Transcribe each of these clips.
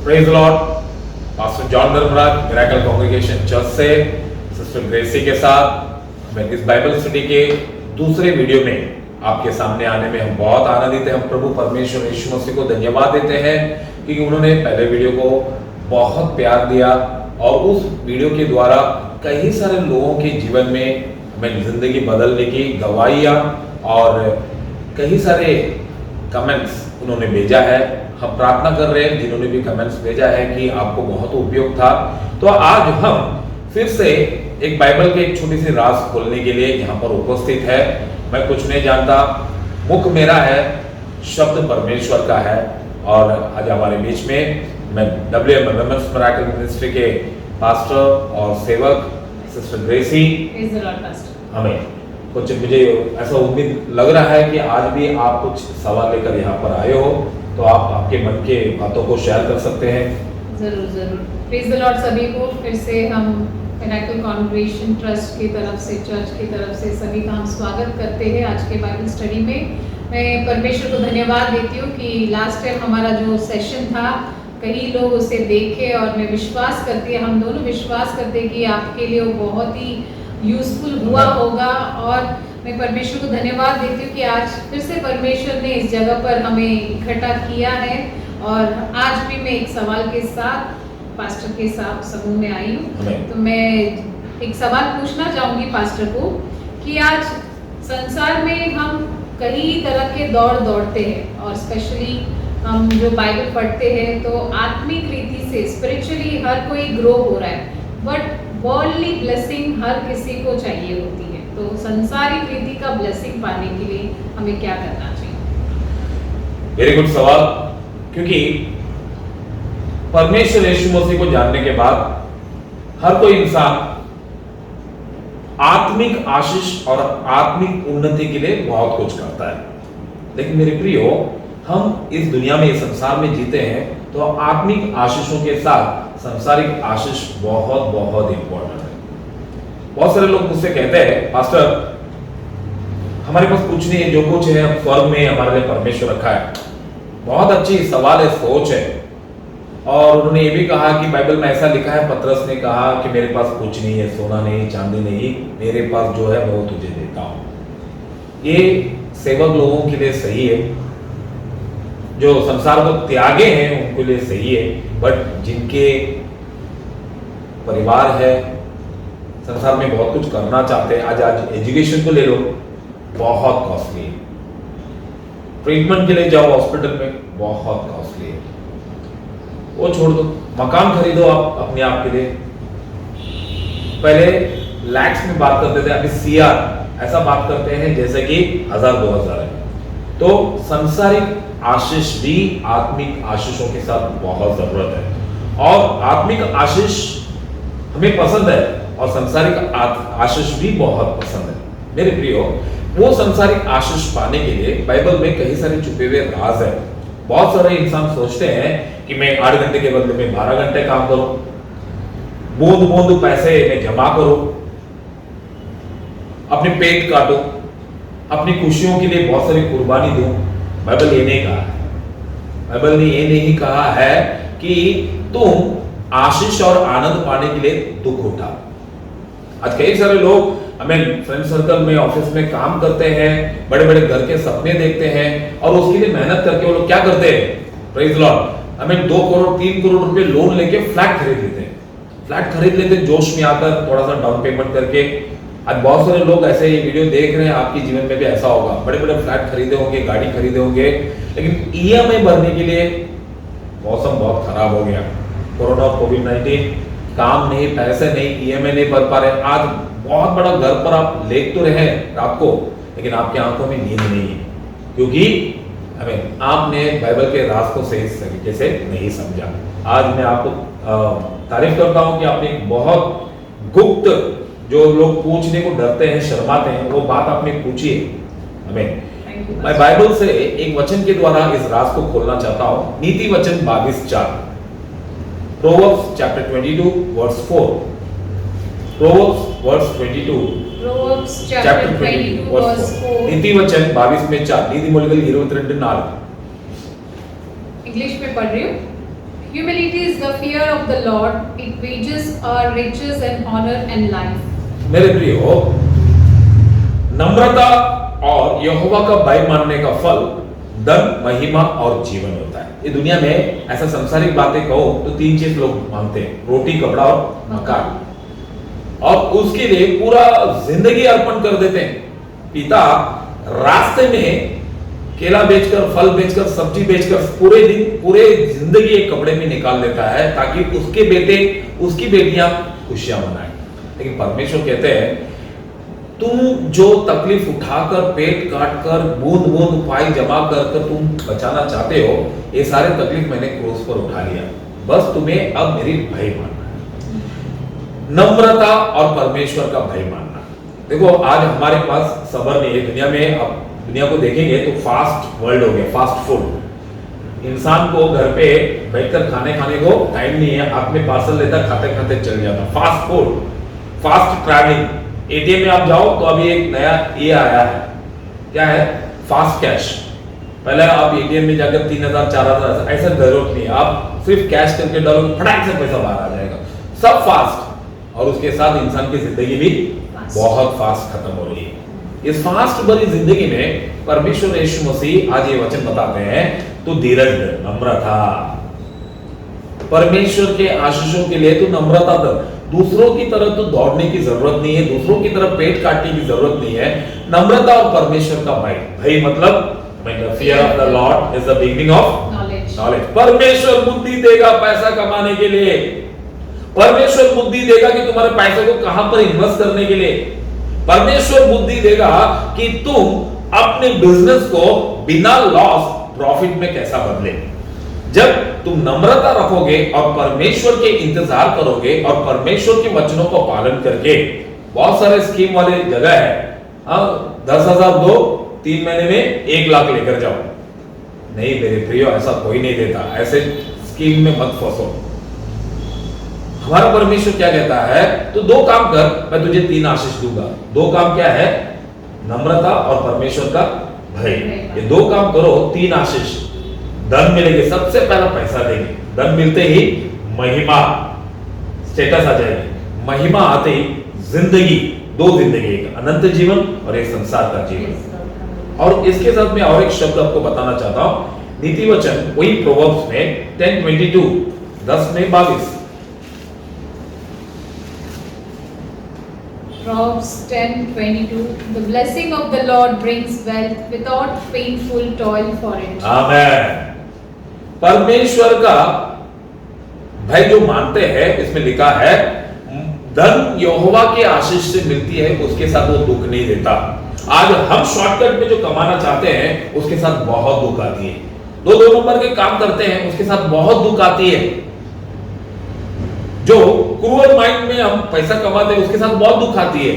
Praise Lord. Pastor John Dharmaraj miracle congregation church से sister Gracie के साथ मैं इस बाइबल स्टडी के दूसरे वीडियो में आपके सामने आने में हम बहुत आनंदित हैं। हम प्रभु परमेश्वर यीशु मसीह को धन्यवाद देते हैं क्योंकि उन्होंने पहले वीडियो को बहुत प्यार दिया और उस वीडियो के द्वारा कई सारे लोगों के जीवन में हमें जिंदगी बदलने की गवाहियां और कई सारे कमेंट्स उन्होंने भेजा है। हम प्रार्थना कर रहे हैं जिन्होंने भी कमेंट्स भेजा है कि आपको बहुत उपयोग था। तो आज हम फिर से एक बाइबल के एक छोटी सी राज खोलने के लिए यहाँ पर उपस्थित है। मैं कुछ नहीं जानता, मुख मेरा है, शब्द परमेश्वर का है। और आज हमारे बीच में मैं WM वुमेन्स मिरेकल मिनिस्ट्री के पास्टर और सेवक सिस्टर ग्रेसी, हमें कुछ मुझे ऐसा उम्मीद लग रहा है कि आज भी आप कुछ सवाल लेकर यहाँ पर आए हो, तो आप आपके मन के बातों को शेयर कर सकते हैं। जरूर जरूर। प्रेज द लॉर्ड सभी को। फिर से हम मिरेकल कांग्रेगेशन ट्रस्ट की तरफ से, चर्च की तरफ से सभी का हम स्वागत करते हैं आज के बाइबल स्टडी में। मैं परमेश्वर को धन्यवाद देती हूँ कि लास्ट टाइम हमारा जो सेशन था कई लोग उसे देखे और मैं विश्वास करती हूँ, हम दोनों विश्वास करते हैं कि आपके लिए वो बहुत ही यूजफुल हुआ होगा। और मैं परमेश्वर को धन्यवाद देती हूँ कि आज फिर से परमेश्वर ने इस जगह पर हमें इकट्ठा किया है। और आज भी मैं एक सवाल के साथ पास्टर के साथ समूह में आई हूँ। तो मैं एक सवाल पूछना चाहूँगी पास्टर को कि आज संसार में हम कई तरह के दौड़ते हैं और स्पेशली हम जो बाइबल पढ़ते हैं तो आत्मिक रीति से स्पिरिचुअली हर कोई ग्रो हो रहा है, बट वर्ल्डली ब्लेसिंग हर किसी को चाहिए होती है। तो संसारिक रीति का ब्लेसिंग पाने के लिए हमें क्या करना चाहिए? वेरी गुड सवाल, क्योंकि परमेश्वर यीशु मसीह को जानने के बाद हर कोई इंसान आत्मिक आशीष और आत्मिक उन्नति के लिए बहुत कुछ करता है। लेकिन मेरे प्रियो, हम इस दुनिया में, इस संसार में जीते हैं तो आत्मिक आशीषों के साथ सांसारिक आशीष बहुत बहुत इंपॉर्टेंट है। बहुत सारे लोग मुझसे कहते हैं, पास्टर हमारे पास कुछ नहीं है, जो कुछ है हम स्वर्ग में हमारे लिए परमेश्वर रखा है। बहुत अच्छी सवाल है, सोच है। और उन्होंने ये भी कहा कि बाइबल में ऐसा लिखा है, पतरस ने कहा कि मेरे पास कुछ नहीं है, सोना नहीं, चांदी नहीं, मेरे पास जो है वो तुझे देता हूं। ये सेवक लोगों के लिए सही है, जो संसार को त्यागे हैं उनके लिए सही है, बट जिनके परिवार है, संसार में बहुत कुछ करना चाहते हैं, आज एजुकेशन को ले लो, बहुत कॉस्टली है। ट्रीटमेंट के लिए जाओ हॉस्पिटल में, बहुत कॉस्टली है। वो छोड़ दो, मकान खरीदो आप अपने आप के लिए। पहले लैक्स में बात करते थे, अभी CR ऐसा बात करते हैं जैसे कि 1000-2000 है। तो संसारिक आशीष भी आत्मिक आशीषों के साथ बहुत जरूरत है। और आत्मिक आशीष हमें पसंद है और संसारिक आशीष भी बहुत पसंद है। मेरे प्रियो, वो संसारिक आशीष पाने के लिए बाइबल में कई सारे छुपे हुए राज है। बहुत सारे इंसान सोचते हैं कि मैं 8 घंटे के बदले में 12 घंटे काम करूं, बूंद बूंद पैसे मैं जमा करूं, अपने पेट काटूं, अपनी खुशियों के लिए बहुत सारी कुर्बानी दूं। बाइबल ये नहीं कहा है। बाइबल ने ये नहीं कहा है कि तुम आशीष और आनंद पाने के लिए दुख उठा। आज कई सारे लोग हमें फ्रेंड सर्कल में, ऑफिस में काम करते हैं, बड़े बड़े घर के सपने देखते हैं और उसके लिए मेहनत करके वो लोग क्या करते हैं? प्रेज लॉर्ड, हमें 2 करोड़ 3 करोड़ रुपए लोन लेके फ्लैट खरीद लेते हैं। फ्लैट खरीद लेते हैं जोश में आकर, थोड़ा सा डाउन पेमेंट करके। आज बहुत सारे लोग ऐसे ये वीडियो देख रहे हैं, आपके जीवन में भी ऐसा होगा। बड़े बड़े फ्लैट खरीदे होंगे, गाड़ी खरीदे होंगे, लेकिन EMI भरने के लिए मौसम बहुत खराब हो गया। कोरोना, कोविड-19, काम नहीं, पैसे नहीं, EMI नहीं भर पा रहे। आज बहुत बड़ा घर पर आप लेट तो रहे रात को, लेकिन आपकी आंखों में नींद नहीं है, क्योंकि आपने बाइबल के राज को सही तरीके से नहीं समझा। आज मैं आपको तारीफ करता हूं कि आपने एक बहुत गुप्त, जो लोग पूछने को डरते हैं, शर्माते हैं, वो बात आपने पूछी है हमें। मैं बाइबल से एक वचन के द्वारा इस राज को खोलना चाहता हूं। नीति वचन 22:4, Proverbs chapter 22 verse 4। Proverbs verse 22, Proverbs chapter 22 verse 4. नीति वचन 22 में 4, नीतिमोलिकल 22:4। इंग्लिश में पढ़ रही हूँ। Humility is the fear of the Lord. It wages our riches and honor and life. मेरे प्रियो, नम्रता और यहोवा का भय मानने का फल धन, महिमा और जीवन होता है। ये दुनिया में ऐसा संसारिक बातें कहो तो 3 चीज लोग मांगते हैं, रोटी, कपड़ा और मकान, और उसके लिए पूरा जिंदगी अर्पण कर देते हैं। पिता रास्ते में केला बेचकर, फल बेचकर, सब्जी बेचकर पूरे दिन, पूरे जिंदगी एक कपड़े में निकाल देता है ताकि उसके बेटे, उसकी बेटियां खुशियां मनाएं। लेकिन परमेश्वर कहते हैं, तुम जो तकलीफ उठाकर, पेट काटकर, बूंद बूंद पाई जमा कर तुम बचाना चाहते हो, ये सारे तकलीफ मैंने क्रूस पर उठा लिया, बस तुम्हें अब मेरी भय मानना है। नम्रता और परमेश्वर का भय मानना। देखो, आज हमारे पास सब्र नहीं है। दुनिया में, अब दुनिया को देखेंगे तो फास्ट वर्ल्ड हो गया, फास्ट फूड। इंसान को घर पे बैठकर खाने को टाइम नहीं है, हाथ में पार्सल लेता, खाते खाते चल जाता। Fast food, fast travelling. ATM में आप जाओ तो अभी एक नया ये आया है, क्या है? Fast cash. पहले आप एटीएम में जाकर 3000 4000 ऐसा जरूरत नहीं है, आप सिर्फ कैश करके डालोगे, फटाक से पैसा बाहर आ जाएगा। सब फास्ट, और उसके साथ इंसान की जिंदगी भी बहुत फास्ट खत्म हो रही है। इस फास्ट भरी जिंदगी में परमेश्वर यीशु मसीह आज ये वचन बताते हैं, तो धीरज, नम्रता, परमेश्वर के आशीषों के लिए तो नम्रता दो। दूसरों की तरह तो दौड़ने की जरूरत नहीं है, दूसरों की तरह पेट काटने की जरूरत नहीं है। नम्रता और परमेश्वर का भय। भय मतलब fear of the Lord is the beginning of knowledge। परमेश्वर बुद्धि देगा पैसा कमाने के लिए, परमेश्वर बुद्धि देगा कि तुम्हारे पैसे को कहां पर इन्वेस्ट करने के लिए, परमेश्वर बुद्धि देगा कि तुम अपने बिजनेस को बिना लॉस प्रॉफिट में कैसा बदले। जब तुम नम्रता रखोगे और परमेश्वर के इंतजार करोगे और परमेश्वर के वचनों को पालन करके, बहुत सारे स्कीम वाले जगह है, 10,000 दो, 3 महीने में 1 लाख लेकर जाओ। नहीं मेरे प्रियो, ऐसा कोई नहीं देता, ऐसे स्कीम में मत फंसो। हमारा परमेश्वर क्या कहता है? तो 2 काम कर, मैं तुझे 3 आशीष दूंगा। 2 काम क्या है? नम्रता और परमेश्वर का भय। ये 2 काम करो, 3 आशीष। धन मिलेंगे, सबसे पहला पैसा देंगे, धन मिलते ही महिमा, स्टेटस आ जाएगी, महिमा आते ही जिंदगी, 2 जिंदगी, एक अनंत जीवन और एक संसार का जीवन। और इसके साथ में और एक शब्द आपको बताना चाहता हूं, नीति वचन, वही प्रोवर्ब्स में 10:22, 10:22। Proverbs 10:22 The blessing of the Lord brings wealth without painful toil for it। आमेन। परमेश्वर का भय जो मानते हैं, इसमें लिखा है धन यहोवा के आशीष से मिलती है, उसके साथ वो दुख नहीं देता। आज हम शॉर्टकट में जो कमाना चाहते हैं उसके साथ बहुत दुख आती है। 2 नंबर के काम करते हैं उसके साथ बहुत दुख आती है। जो क्रूअल माइंड में हम पैसा कमाते हैं उसके साथ बहुत दुख आती है।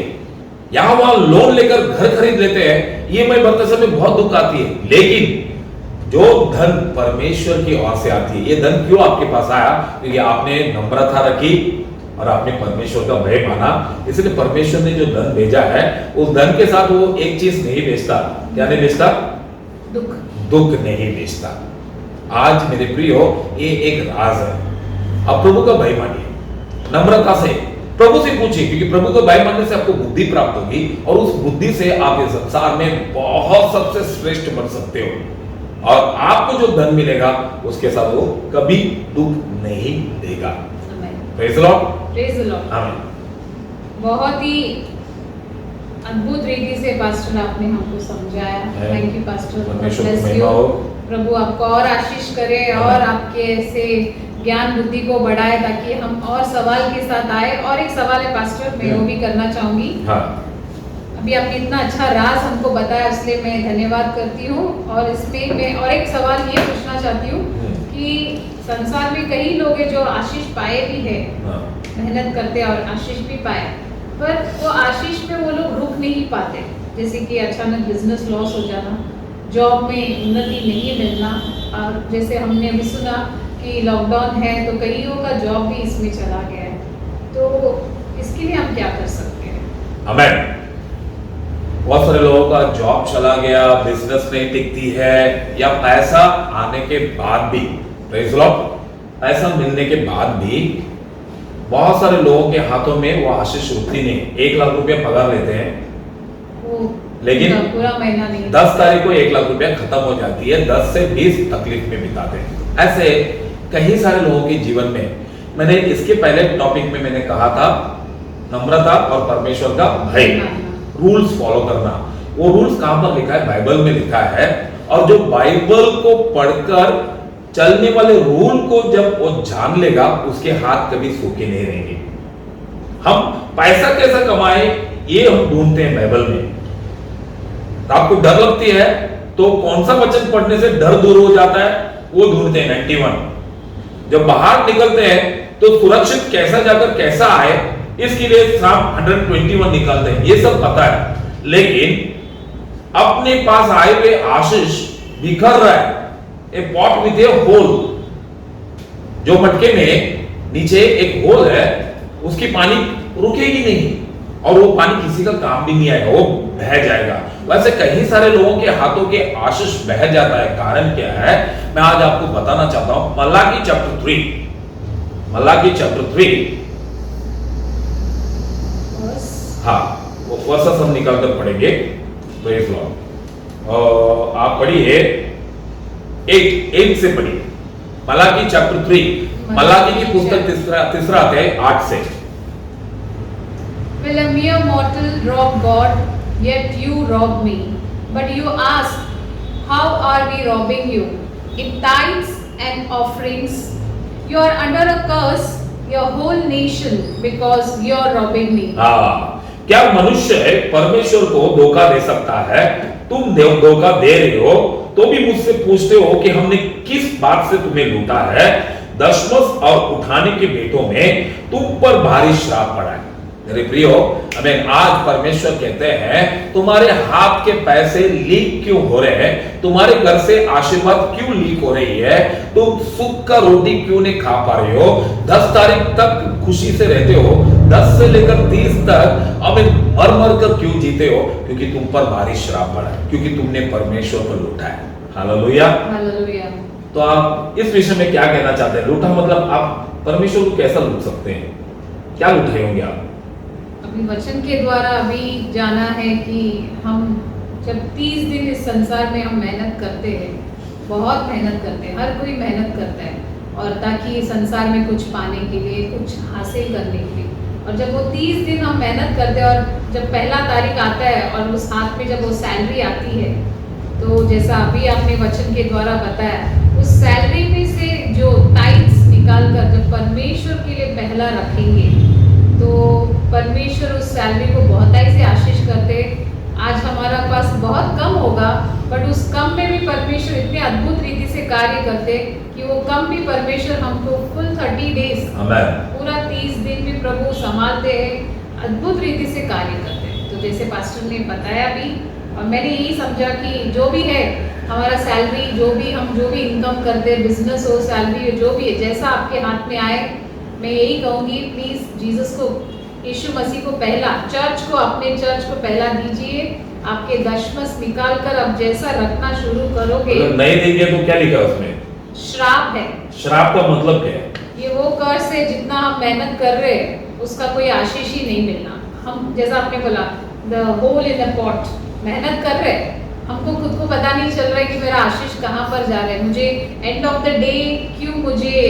यहां वहां लोन लेकर घर खरीद लेते हैं, ईएमआई भरते समय बहुत दुख आती है। लेकिन जो धन परमेश्वर की ओर से आती है, ये धन क्यों आपके पास आया? क्योंकि आपने नम्रता रखी और आपने परमेश्वर का भय माना। इसलिए परमेश्वर ने जो धन भेजा है, उस धन के साथ वो एक चीज नहीं बेचता। क्या नहीं बेचता? दुख। दुख नहीं बेचता। आज मेरे प्रियो, ये एक राज है। आप प्रभु का भय मानिए, नम्रता से प्रभु से पूछिए, क्योंकि प्रभु का भय मानने से आपको बुद्धि प्राप्त होगी और उस बुद्धि से आप इस संसार में बहुत सबसे श्रेष्ठ बन सकते हो। और आपको जो धन मिलेगा उसके साथ वो कभी दुख नहीं देगा। Praise the Lord. Praise the Lord. आमीन। बहुत ही अद्भुत रीति से पास्टर आपने हमको समझाया। Thank you pastor. परमेश्वर को हो। प्रभु आपको और आशीष करे और आपके ऐसे ज्ञान बुद्धि को बढ़ाए ताकि हम और सवाल के साथ आए। और एक सवाल है पास्टर, मैं वो भी करना चाहूंगी। हाँ। अभी आपने इतना अच्छा राज हमको बताया, इसलिए मैं धन्यवाद करती हूँ। और इसमें मैं और एक सवाल ये पूछना चाहती हूँ कि संसार में कई लोग हैं जो आशीष पाए भी है, मेहनत करते और आशीष भी पाए, पर वो आशीष में वो लोग रुक नहीं पाते। जैसे कि अचानक बिजनेस लॉस हो जाना, जॉब में उन्नति नहीं मिलना, और जैसे हमने अभी सुना कि लॉकडाउन है तो कईयों का जॉब भी इसमें चला गया है। तो इसके लिए हम क्या कर सकते हैं? आमीन। बहुत सारे लोगों का जॉब चला गया, बिजनेस नहीं टिकती है, या पैसा आने के बाद भी, प्रेज़ द लॉर्ड, पैसा मिलने के बाद भी बहुत सारे लोगों के हाथों में वो आशीष रुकती नहीं। 1 लाख रुपया पगार लेते हैं, लेकिन पूरा महीना नहीं, 10 तारीख को 1 लाख रुपया खत्म हो जाती है, 10 से 20 तकलीफ में बिताते हैं। ऐसे कई सारे लोगों के जीवन में, मैंने इसके पहले टॉपिक में मैंने कहा था नम्रता और परमेश्वर का भय, रूल्स फॉलो करना। वो रूल्स कहां पर लिखा है? बाइबल में लिखा है। और जो बाइबल को पढ़कर चलने वाले रूल को जब वो जान लेगा, उसके हाथ कभी सूखे नहीं रहेंगे। हम पैसा कैसे कमाए ये हम ढूंढते हैं बाइबल में। तो आपको डर लगती है तो कौन सा वचन पढ़ने से डर दूर हो जाता है वो ढूंढते हैं। 91 जब बाहर निकलते हैं तो सुरक्षित कैसा जाकर कैसा आए, इसके लिए साहब 121 निकालते हैं, ये सब पता है। लेकिन अपने पास आए हुए आशीष बिखर रहा है। A pot with a hole, जो मटके में नीचे एक होल है, उसकी पानी रुकेगी नहीं और वो पानी किसी का काम भी नहीं आएगा, वो बह जाएगा। वैसे कई सारे लोगों के हाथों के आशीष बह जाता है। कारण क्या है मैं आज आपको बताना चाहता हूं। मलाकी चैप्टर 3, मलाकी चैप्टर 3, हाँ वो वर्सेस हम निकालकर पढ़ेंगे। तो इस आप पढ़िए 8 से पढ़िए। मलाकी चैप्टर 3, मलाकी की पुस्तक तीसरा अध्याय 8 से। Will a mere mortal rob God? Yet you rob me. But you ask, how are we robbing you? In tithes and offerings. You are under a curse, your whole nation, because you are robbing me. हाँ, क्या मनुष्य परमेश्वर को धोखा दे सकता है? तुम धोखा दे रहे हो तो भी मुझसे पूछते हो कि हमने किस बात से तुम्हें लूटा है? दशमस और उठाने के भेंटों में तुम पर भारी श्राप पड़ा है। मेरे प्रियो, हमें आज परमेश्वर कहते हैं तुम्हारे हाथ के पैसे लीक क्यों हो रहे हैं? तुम्हारे घर से आशीर्वाद क्यों लीक हो रही है? तुम सुख का रोटी क्यों नहीं खा पा रहे हो? 10 तारीख तक खुशी से रहते हो, 10 से लेकर 30 तक हमें मर मर कर क्यों जीते हो? क्योंकि तुम पर भारी श्राप पड़ा है, क्योंकि तुमने परमेश्वर को लूटा है। Hallelujah, hallelujah. तो आप इस विषय में क्या कहना चाहते हैं? लूटा मतलब आप परमेश्वर को कैसा लूट सकते हैं? क्या लूटे होंगे आप? अभी वचन के द्वारा अभी जाना है कि हम जब 30 दिन इस संसार में हम मेहनत करते हैं, बहुत मेहनत करते हैं, हर कोई मेहनत करता है, और ताकि संसार में कुछ पाने के लिए, कुछ हासिल करने के लिए। और जब वो 30 दिन हम मेहनत करते हैं और जब पहला तारीख आता है और उस हाथ में जब वो सैलरी आती है, तो जैसा अभी आपने वचन के द्वारा बताया, उस सैलरी में से जो टाइट्स निकाल कर जब परमेश्वर के लिए पहला रखेंगे तो परमेश्वर उस सैलरी को बहुत से आशीष करते। आज हमारा पास बहुत कम होगा, बट उस कम में भी परमेश्वर इतने अद्भुत रीति से कार्य करते कि वो कम भी परमेश्वर हमको फुल 30 डेज, पूरा 30 दिन भी प्रभु संभालते हैं, अद्भुत रीति से कार्य करते हैं। तो जैसे पास्टर ने बताया भी, और मैंने यही समझा कि जो भी है हमारा सैलरी, जो भी इनकम करते हैं, बिजनेस हो, सैलरी जो भी है, जैसा आपके हाथ में आए, मैं यही कहूंगी प्लीज जीसस को, यीशु मसीह को पहला, चर्च को, अपने चर्च को पहला दीजिए। आपके दशमस निकाल कर अब जैसा रखना शुरू करोगे, नहीं देंगे तो क्या लिखा उसमें? श्राप है। श्राप का मतलब क्या है? ये वो कर्ज है, जितना हम मेहनत कर रहे हैं उसका कोई आशीष ही नहीं मिलना। हम जैसा आपने बोला, the hole in the pot, मेहनत कर रहे हैं, हमको खुद को पता नहीं चल रहा है कि मेरा आशीष कहाँ पर जा रहा है। मुझे एंड ऑफ द डे क्यों मुझे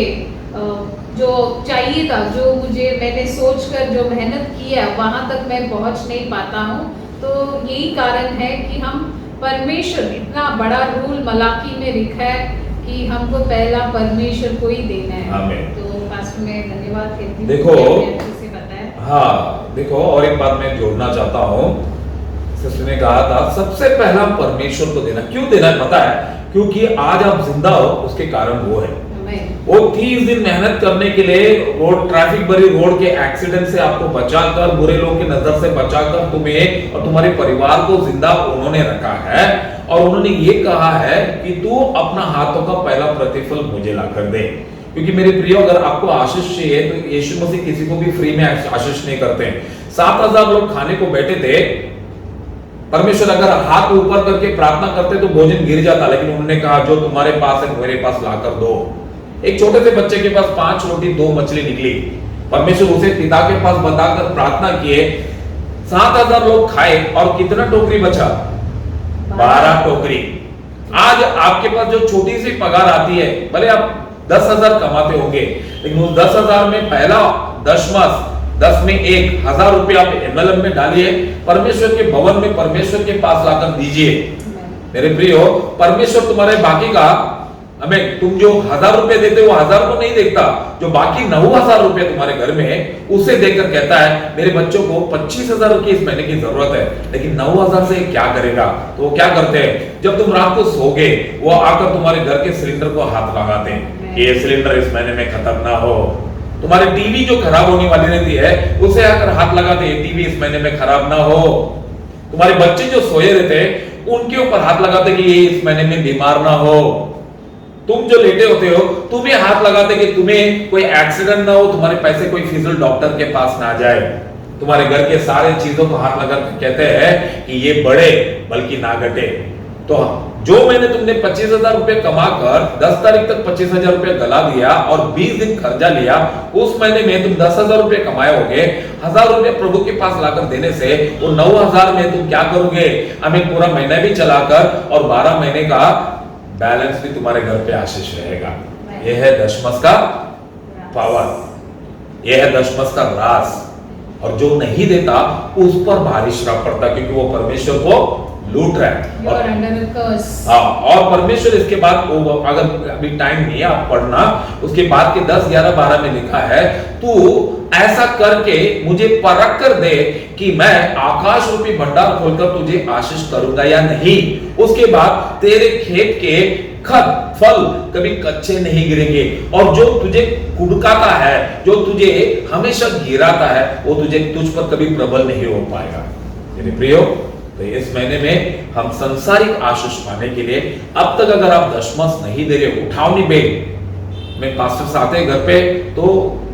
जो चाहिए था, जो मुझे मैंने सोचकर जो मेहनत की है, वहां तक मैं पहुंच नहीं पाता हूं। तो यही कारण है कि हम परमेश्वर, इतना बड़ा रूल मलाकी में लिखा है कि हमको पहला परमेश्वर को ही देना है। आमीन। तो पास्टर में धन्यवाद कहती हूं, देखो, से बताया। हाँ देखो, और एक बात मैं जोड़ना चाहता हूँ। सिस्टर ने कहा था सबसे पहला परमेश्वर को देना। क्यों देना है पता है? क्योंकि आज आप जिंदा हो उसके कारण वो है। वो 30 दिन मेहनत करने के लिए, रोड, ट्रैफिक भरी रोड के एक्सीडेंट से आपको बचाकर, बुरे लोगों की नजर से बचाकर तुम्हें और तुम्हारे परिवार को जिंदा उन्होंने रखा है। और उन्होंने ये कहा है कि तू अपना हाथों का पहला प्रतिफल मुझे ला कर दे। क्योंकि मेरे प्रियो, अगर आपको आशीष चाहिए तो यीशु मसीह किसी को भी फ्री में आशीष नहीं करते हैं। 7000 लोग खाने को बैठे थे, परमेश्वर अगर हाथ ऊपर करके प्रार्थना करते तो भोजन गिर जाता, लेकिन उन्होंने कहा जो तुम्हारे पास है मेरे पास लाकर दो। एक छोटे से बच्चे के पास 5 रोटी 2 मछली निकली, परमेश्वर उसे पिता के पास बताकर प्रार्थना किए, 7,000 लोग खाए और कितना टोकरी बचा? 12 टोकरी। आज आपके पास जो छोटी सी पगार आती है, भले आप 10,000 कमाते होंगे, लेकिन उस 10,000 में पहला दशमांश 10 में 1,000 रुपया आप एनवेलप में डालिए, परमेश्वर के भवन में परमेश्वर के पास लाकर दीजिए। मेरे प्रियो, परमेश्वर तुम्हारे बाकी का, हमें तुम जो 1,000 रुपए देते हो 1,000 को नहीं देखता, जो बाकी 9,000 रुपए तुम्हारे घर में है उसे देखकर कहता है मेरे बच्चों को 25,000 की इस महीने की जरूरत है, लेकिन 9,000 से क्या करेगा? तो वो क्या करते हैं, जब तुम रात को सोगे वो आकर तुम्हारे घर के सिलेंडर को हाथ लगाते हैं कि ये सिलेंडर इस महीने में खत्म ना हो। तुम्हारे टीवी जो खराब होने वाली रहती है उसे आकर हाथ लगाते हैं, टीवी इस महीने में खराब ना हो। तुम्हारे बच्चे जो सोए रहते हैं उनके ऊपर हाथ लगाते कि ये इस महीने में बीमार ना हो। तुम जो लेटे होते हो तुम्हें हाथ लगाते कि तुम्हें कोई एक्सीडेंट ना हो, तुम्हारे पैसे कोई फिजूल डॉक्टर के पास ना जाए। तुम्हारे घर के सारे चीजों को हाथ लगा कहते हैं कि ये बढ़े बल्कि ना घटे। तो जो महीने तुमने 25,000 रुपए कमाकर 10 तारीख तक 25,000 रुपए गला दिया और 20 दिन खर्चा लिया, उस महीने में तुम 10,000 रुपए कमाए होगे। 1,000 रुपए प्रभु के पास लाकर देने से वो 9,000 में तुम क्या करोगे? हमें पूरा महीना भी चलाकर और 12 महीने का बैलेंस भी तुम्हारे घर पे आशीष रहेगा। यह है दशमस का पावर, यह है दशमस का राज। और जो नहीं देता उस पर भारी श्राप पड़ता, क्योंकि वो परमेश्वर को लूट रहा है। और परमेश्वर इसके बाद, अगर अभी टाइम नहीं है आप पढ़ना, उसके बाद के 10, 11, 12 में लिखा है तू ऐसा करके मुझे परख कर दे कि मैं आकाश रूपी भंडार खोलकर तुझे आशीष करूंगा या नहीं। उसके बाद तेरे खेत के खद फल कभी कच्चे नहीं गिरेंगे, और जो तुझे कुड़काता है, जो तुझे हमेशा गिराता है, वो तुझ पर कभी प्रबल नहीं हो पाएगा। मेरे प्रियो, तो इस महीने में हम संसारिक आशीष पाने के लिए अब तक अगर आप दशमांश नहीं दे रहे, उठावनी बेल में पास्टर आते घर पे तो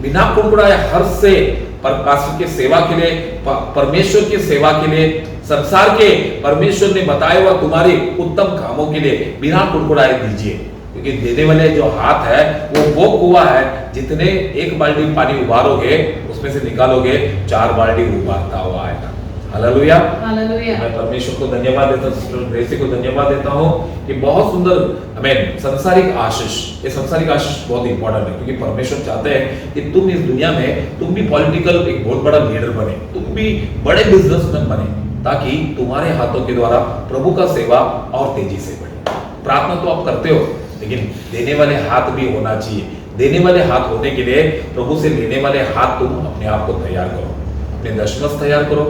बिना कुड़कुड़ाए हर्ष से पास्टर की सेवा के लिए, परमेश्वर की सेवा के लिए, संसार के परमेश्वर ने बताया हुआ तुम्हारी उत्तम कामों के लिए बिना कुड़कुड़ाए दीजिए। क्योंकि देने वाले जो हाथ है वो कुआं है, जितने 1 बाल्टी पानी उबारोगे उसमें से निकालोगे 4 बाल्टी उबारता हुआ आएगा। हालेलुया। हालेलुया। मैं परमेश्वर को धन्यवाद देता हूँ, सिस्टर ग्रेसी को धन्यवाद देता हूँ कि बहुत सुंदर हमें संसारिक आशीष, ये संसारिक आशीष बहुत इंपॉर्टेंट है, क्योंकि परमेश्वर चाहते हैं कि तुम इस दुनिया में, तुम भी पॉलिटिकल एक बहुत बड़ा लीडर बने, तुम भी बड़े बिजनेसमैन बने, ताकि तुम्हारे हाथों के द्वारा प्रभु का सेवा और तेजी से बढ़े। प्रार्थना तो आप करते हो, लेकिन देने वाले हाथ भी होना चाहिए। देने वाले हाथ होने के लिए प्रभु से लेने वाले हाथ तुम अपने आप को तैयार करो, अपने दशमस तैयार करो,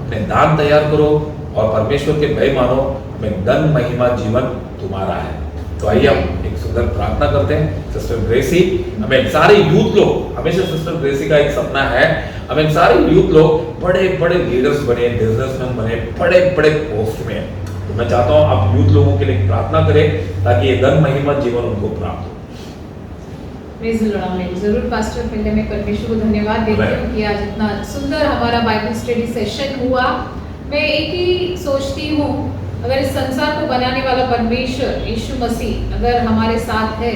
अपने दान तैयार करो, और परमेश्वर के भय मानो। हमें धन महिमा जीवन तुम्हारा है। तो आइए हम एक सुंदर प्रार्थना करते हैं। सिस्टर ग्रेसी, हमें सारे यूथ लोग, हमेशा सिस्टर ग्रेसी का एक सपना है, हमें सारे यूथ लोग बड़े बड़े लीडर्स बने, बिजनेसमैन बने, बड़े बड़े पोस्ट में। तो मैं चाहता हूँ आप यूथ लोगों के लिए प्रार्थना करें ताकि ये धन महिमा जीवन उनको प्राप्त हो। जरूर पास्टर, पहले मैं परमेश्वर को धन्यवाद देती हूँ कि आज इतना सुंदर हमारा बाइबल स्टडी सेशन हुआ। मैं एक ही सोचती हूँ, अगर इस संसार को बनाने वाला परमेश्वर यीशु मसीह अगर हमारे साथ है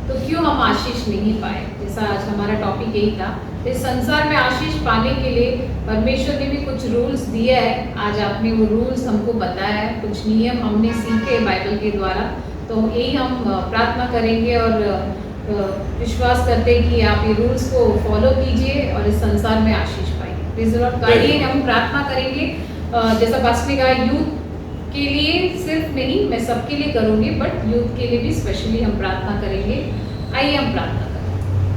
तो क्यों हम आशीष नहीं पाए। जैसा आज हमारा टॉपिक यही था, इस संसार में आशीष पाने के लिए परमेश्वर ने भी कुछ रूल्स दिए हैं। आज आपने वो रूल्स हमको बताया है, कुछ नियम हमने सीखे बाइबल के द्वारा। तो यही हम प्रार्थना करेंगे और विश्वास करते हैं कि आप ये रूल्स को फॉलो कीजिए और इस संसार में आशीष पाइए। Praise the Lord. तो आइए हम प्रार्थना करेंगे, जैसा पास्टर ने कहा, यूथ के लिए सिर्फ नहीं, मैं सबके लिए करूँगी, बट यूथ के लिए भी स्पेशली हम प्रार्थना करेंगे। आइए हम प्रार्थना करें।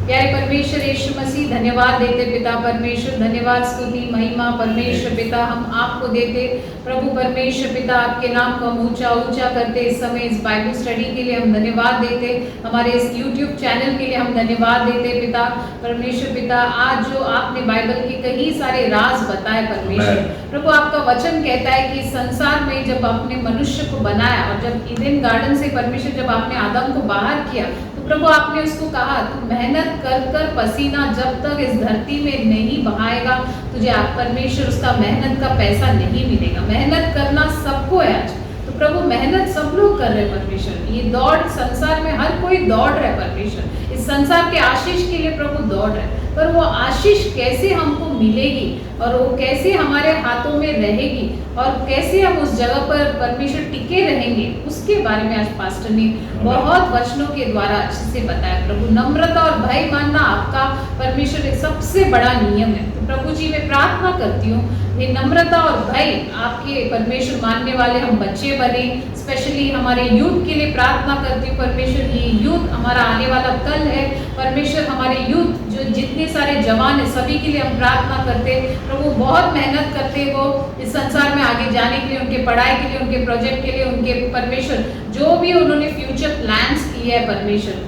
प्यारे परमेश्वर यीशु मसीह, धन्यवाद देते पिता परमेश्वर, धन्यवाद स्तुति महिमा परमेश्वर पिता हम आपको देते। प्रभु परमेश्वर पिता, आपके नाम को हम ऊंचा ऊंचा करते इस समय इस बाइबल स्टडी के लिए हम धन्यवाद देते, हमारे इस यूट्यूब चैनल के लिए हम धन्यवाद देते पिता परमेश्वर पिता। आज जो आपने बाइबल के कई सारे राज बताए परमेश्वर प्रभु, आपका वचन कहता है कि संसार में जब आपने मनुष्य को बनाया और जब ईदेन गार्डन से परमेश्वर जब आपने आदम को बाहर किया, प्रभु आपने उसको कहा तू मेहनत कर कर पसीना जब तक इस धरती में नहीं बहाएगा, तुझे आप परमेश्वर उसका मेहनत का पैसा नहीं मिलेगा। मेहनत करना सबको है आज। तो तो प्रभु मेहनत सब लोग कर रहे हैं परमेश्वर, ये दौड़ संसार में हर कोई दौड़ रहा है परमेश्वर, इस संसार के आशीष के लिए प्रभु दौड़ रहे हैं, पर वो आशीष कैसे हमको मिलेगी और वो कैसे हमारे हाथों में रहेगी और कैसे हम उस जगह पर परमेश्वर टिके रहेंगे, उसके बारे में आज पास्टर ने बहुत वचनों के द्वारा अच्छे से बताया। प्रभु नम्रता और भय मानना आपका परमेश्वर एक सबसे बड़ा नियम है। तो प्रभु जी मैं प्रार्थना करती हूँ ये नम्रता और भय आपके परमेश्वर मानने वाले हम बच्चे बने, स्पेशली हमारे यूथ के लिए प्रार्थना करती हूँ परमेश्वर, ये यूथ हमारा आने वाला कल है परमेश्वर, हमारे यूथ जो जितने सारे जवान है सभी के लिए हम प्रार्थना करते हैं प्रभु, बहुत मेहनत करते हैं वो इस संसार में आगे जाने के लिए, उनके पढ़ाई के लिए, उनके प्रोजेक्ट के लिए, उनके परमेश्वर जो भी उन्होंने फ्यूचर प्लान्स किए है परमेश्वर,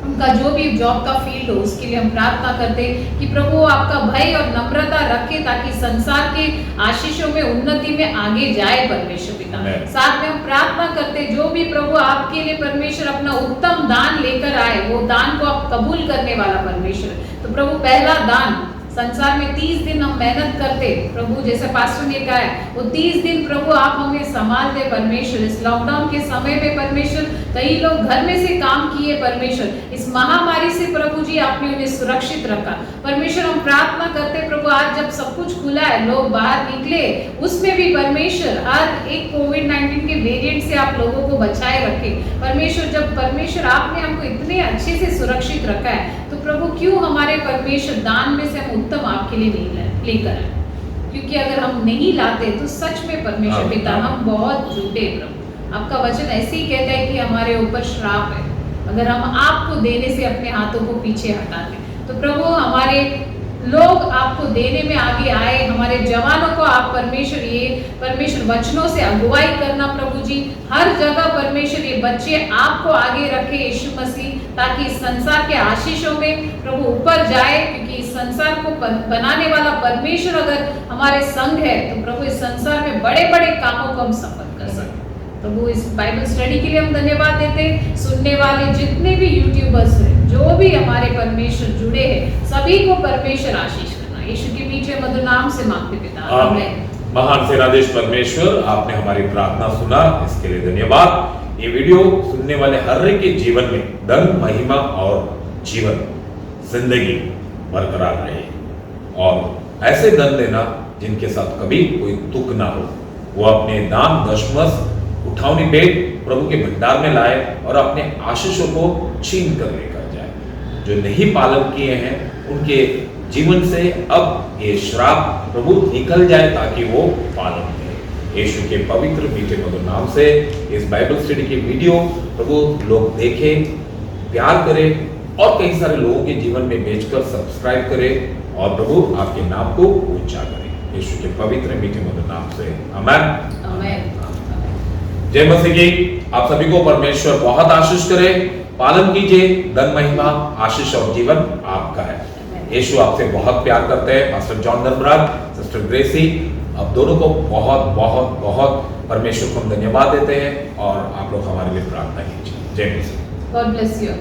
उनका जो भी जॉब का फील्ड हो उसके लिए हम प्रार्थना करते हैं कि प्रभु आपका भय और नम्रता रखे ताकि संसार के आशीषों में उन्नति में आगे जाए परमेश्वर पिता। साथ में हम प्रार्थना करते हैं जो भी प्रभु आपके लिए परमेश्वर अपना उत्तम दान लेकर आए वो दान को आप कबूल करने वाला परमेश्वर। तो प्रभु पहला दान संसार में 30 दिन हम मेहनत करते प्रभु, जैसे पास्टर ने कहा है वो 30 दिन प्रभु आप हमें संभाल दे परमेश्वर। इस लॉकडाउन के समय में परमेश्वर कई लोग घर में से काम किए परमेश्वर, इस महामारी से प्रभु जी आपने उन्हें सुरक्षित रखा परमेश्वर। हम प्रार्थना करते प्रभु आज जब सब कुछ खुला है, लोग बाहर निकले, उसमें भी परमेश्वर हर एक कोविड-19 के वेरिएंट से आप लोगों को बचाए रखे परमेश्वर। जब परमेश्वर आपने हमको इतने अच्छे से सुरक्षित रखा है तो प्रभु क्यों हमारे परमेश्वर दान में से हम उत्तम आपके लिए नहीं लेकर आए, क्योंकि अगर हम नहीं लाते तो सच में परमेश्वर पिता हम बहुत झूठे प्रभु। आपका वचन ऐसे ही कहता है कि हमारे ऊपर श्राप है अगर हम आपको देने से अपने हाथों को पीछे हटाते। तो प्रभु हमारे लोग आपको देने में आगे आए, हमारे जवानों को आप परमेश्वर ये परमेश्वर वचनों से अगुवाई करना प्रभु जी, हर जगह परमेश्वर ये बच्चे आपको आगे रखे यीशु मसीह, ताकि इस संसार के आशीषों में प्रभु ऊपर जाए, क्योंकि इस संसार को बनाने वाला परमेश्वर अगर हमारे संग है तो प्रभु इस संसार में बड़े बड़े कामों को हम सफल कर सकते। प्रभु इस बाइबल स्टडी के लिए हम धन्यवाद देते हैं। सुनने वाले जितने भी यूट्यूबर्स हैं, जो भी हमारे परमेश्वर जुड़े हैं, सभी को परमेश्वर आशीष करना यीशु के मीठे मधुर नाम से मांगते पिता, आमीन। महान सेनाधीश परमेश्वर आपने हमारी प्रार्थना सुना, इसके लिए धन्यवाद। ये वीडियो सुनने वाले हर एक के जीवन में धन, महिमा और जीवन जिंदगी बरकरार रहे और ऐसे धन देना जिनके साथ कभी कोई दुख ना हो। वो अपने दान दशमस उठावनी भेंट प्रभु के भंडार में लाए और अपने आशीषों को छीन कर लेकर जाए। जो नहीं पालन किए हैं उनके जीवन से अब ये श्राप प्रभु निकल जाए ताकि वो पालन करें। यीशु के पवित्र मीठे मधुर नाम से इस बाइबल स्टडी की वीडियो प्रभु लोग देखें, प्यार करें और कई सारे लोगों के जीवन में भेजकर सब्सक्राइब करें और प्रभु आपके नाम को ऊंचा करें। यीशु के पवित्र मीठे मधुर नाम से आमीन, आमीन। जय मसीह की। आप सभी को परमेश्वर बहुत आशीष करे, पालन कीजिए, धन, महिमा, आशीष और जीवन आपका है। यीशु आपसे बहुत प्यार करते हैं। Pastor John Dharmaraj, sister Gracie, आप दोनों को बहुत बहुत बहुत परमेश्वर को हम धन्यवाद देते हैं और आप लोग हमारे लिए प्रार्थना कीजिए। जय मसीह। God bless you.